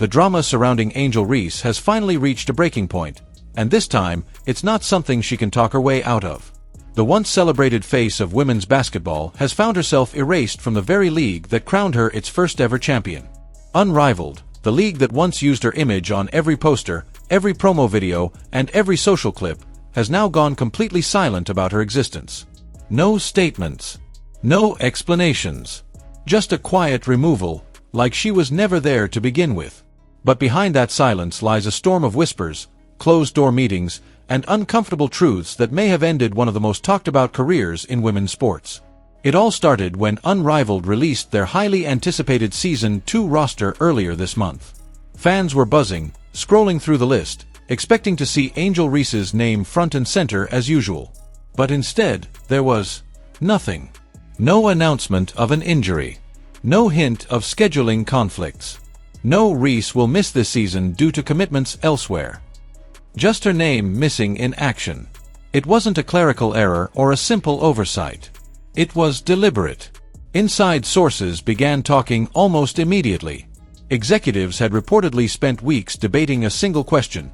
The drama surrounding Angel Reese has finally reached a breaking point, and this time, it's not something she can talk her way out of. The once celebrated face of women's basketball has found herself erased from the very league that crowned her its first-ever champion. Unrivaled, the league that once used her image on every poster, every promo video, and every social clip, has now gone completely silent about her existence. No statements. No explanations. Just a quiet removal, like she was never there to begin with. But behind that silence lies a storm of whispers, closed-door meetings, and uncomfortable truths that may have ended one of the most talked-about careers in women's sports. It all started when Unrivaled released their highly anticipated Season 2 roster earlier this month. Fans were buzzing, scrolling through the list, expecting to see Angel Reese's name front and center as usual. But instead, there was nothing. No announcement of an injury. No hint of scheduling conflicts. No Reese will miss this season due to commitments elsewhere. Just her name missing in action. It wasn't a clerical error or a simple oversight. It was deliberate. Inside sources began talking almost immediately. Executives had reportedly spent weeks debating a single question.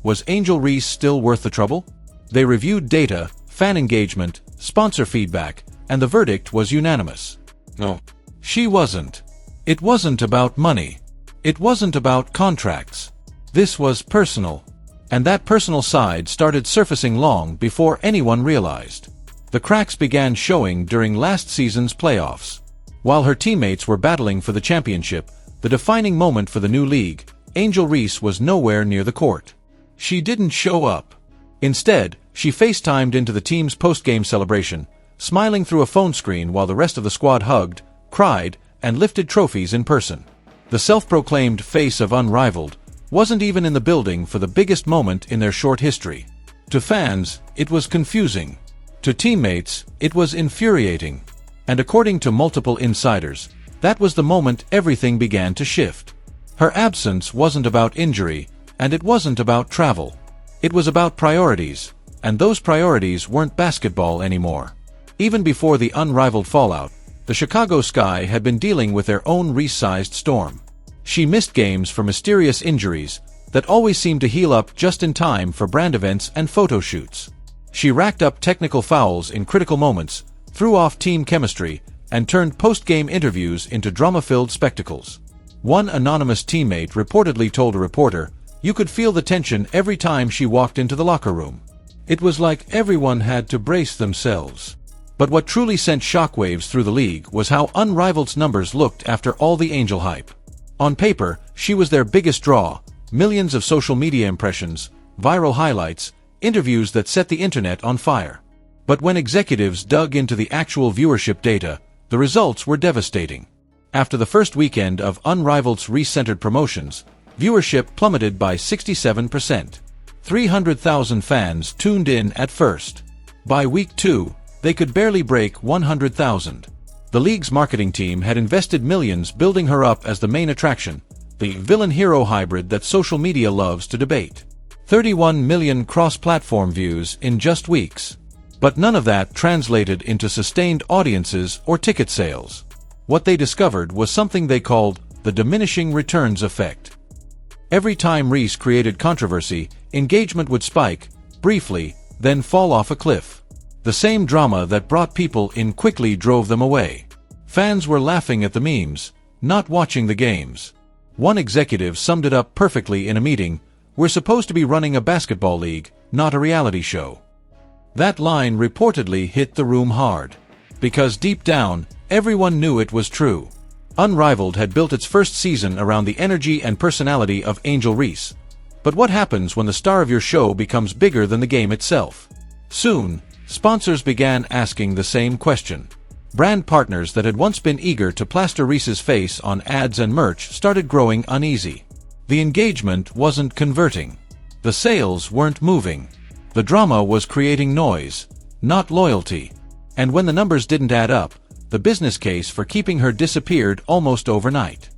Was Angel Reese still worth the trouble? They reviewed data, fan engagement, sponsor feedback, and the verdict was unanimous. No. She wasn't. It wasn't about money. It wasn't about contracts. This was personal. And that personal side started surfacing long before anyone realized. The cracks began showing during last season's playoffs. While her teammates were battling for the championship, the defining moment for the new league, Angel Reese was nowhere near the court. She didn't show up. Instead, she FaceTimed into the team's post-game celebration, smiling through a phone screen while the rest of the squad hugged, cried, and lifted trophies in person. The self-proclaimed face of Unrivaled wasn't even in the building for the biggest moment in their short history. To fans, it was confusing. To teammates, it was infuriating. And according to multiple insiders, that was the moment everything began to shift. Her absence wasn't about injury, and it wasn't about travel. It was about priorities, and those priorities weren't basketball anymore. Even before the Unrivaled fallout, the Chicago Sky had been dealing with their own Reese-sized storm. She missed games for mysterious injuries that always seemed to heal up just in time for brand events and photo shoots. She racked up technical fouls in critical moments, threw off team chemistry, and turned post-game interviews into drama-filled spectacles. One anonymous teammate reportedly told a reporter, "You could feel the tension every time she walked into the locker room. It was like everyone had to brace themselves." But what truly sent shockwaves through the league was how Unrivaled's numbers looked after all the Angel hype. On paper, she was their biggest draw, millions of social media impressions, viral highlights, interviews that set the internet on fire. But when executives dug into the actual viewership data, the results were devastating. After the first weekend of Unrivaled's Reese-centered promotions, viewership plummeted by 67%. 300,000 fans tuned in at first. By week 2, they could barely break 100,000. The league's marketing team had invested millions building her up as the main attraction, the villain-hero hybrid that social media loves to debate. 31 million cross-platform views in just weeks. But none of that translated into sustained audiences or ticket sales. What they discovered was something they called the diminishing returns effect. Every time Reese created controversy, engagement would spike, briefly, then fall off a cliff. The same drama that brought people in quickly drove them away. Fans were laughing at the memes, not watching the games. One executive summed it up perfectly in a meeting, "We're supposed to be running a basketball league, not a reality show." That line reportedly hit the room hard. Because deep down, everyone knew it was true. Unrivaled had built its first season around the energy and personality of Angel Reese. But what happens when the star of your show becomes bigger than the game itself? Soon, sponsors began asking the same question. Brand partners that had once been eager to plaster Reese's face on ads and merch started growing uneasy. The engagement wasn't converting. The sales weren't moving. The drama was creating noise, not loyalty. And when the numbers didn't add up, the business case for keeping her disappeared almost overnight.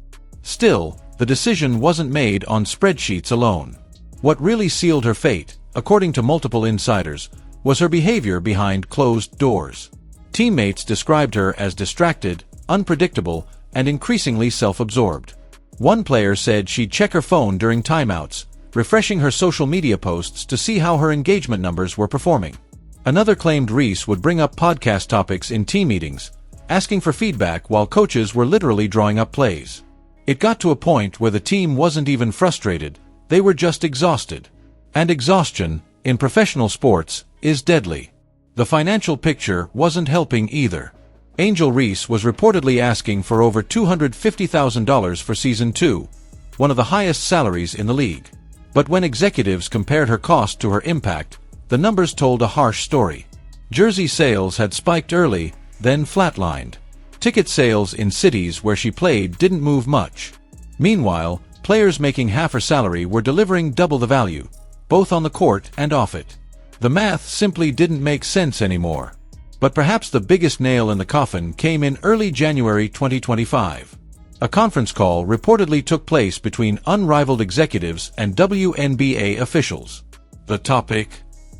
Still, the decision wasn't made on spreadsheets alone. What really sealed her fate, according to multiple insiders, was her behavior behind closed doors. Teammates described her as distracted, unpredictable, and increasingly self-absorbed. One player said she'd check her phone during timeouts, refreshing her social media posts to see how her engagement numbers were performing. Another claimed Reese would bring up podcast topics in team meetings, asking for feedback while coaches were literally drawing up plays. It got to a point where the team wasn't even frustrated, they were just exhausted. And exhaustion, in professional sports, is deadly. The financial picture wasn't helping either. Angel Reese was reportedly asking for over $250,000 for Season 2, one of the highest salaries in the league. But when executives compared her cost to her impact, the numbers told a harsh story. Jersey sales had spiked early, then flatlined. Ticket sales in cities where she played didn't move much. Meanwhile, players making half her salary were delivering double the value, both on the court and off it. The math simply didn't make sense anymore. But perhaps the biggest nail in the coffin came in early January 2025. A conference call reportedly took place between Unrivaled executives and WNBA officials. The topic?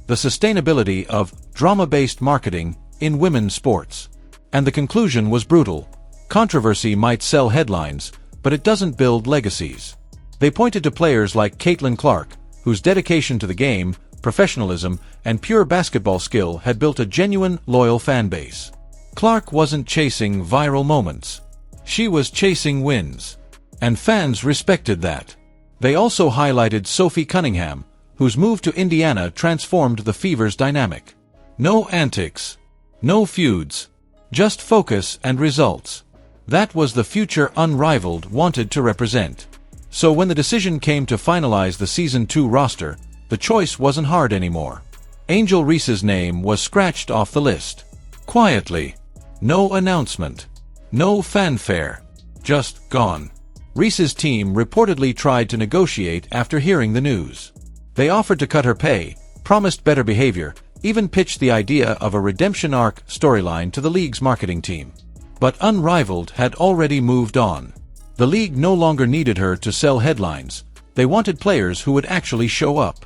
The sustainability of drama-based marketing in women's sports. And the conclusion was brutal. Controversy might sell headlines, but it doesn't build legacies. They pointed to players like Caitlin Clark, whose dedication to the game, professionalism, and pure basketball skill had built a genuine, loyal fan base. Clark wasn't chasing viral moments. She was chasing wins. And fans respected that. They also highlighted Sophie Cunningham, whose move to Indiana transformed the Fever's dynamic. No antics. No feuds. Just focus and results. That was the future Unrivaled wanted to represent. So when the decision came to finalize the Season 2 roster, the choice wasn't hard anymore. Angel Reese's name was scratched off the list. Quietly. No announcement. No fanfare. Just gone. Reese's team reportedly tried to negotiate after hearing the news. They offered to cut her pay, promised better behavior, even pitched the idea of a redemption arc storyline to the league's marketing team. But Unrivaled had already moved on. The league no longer needed her to sell headlines. They wanted players who would actually show up.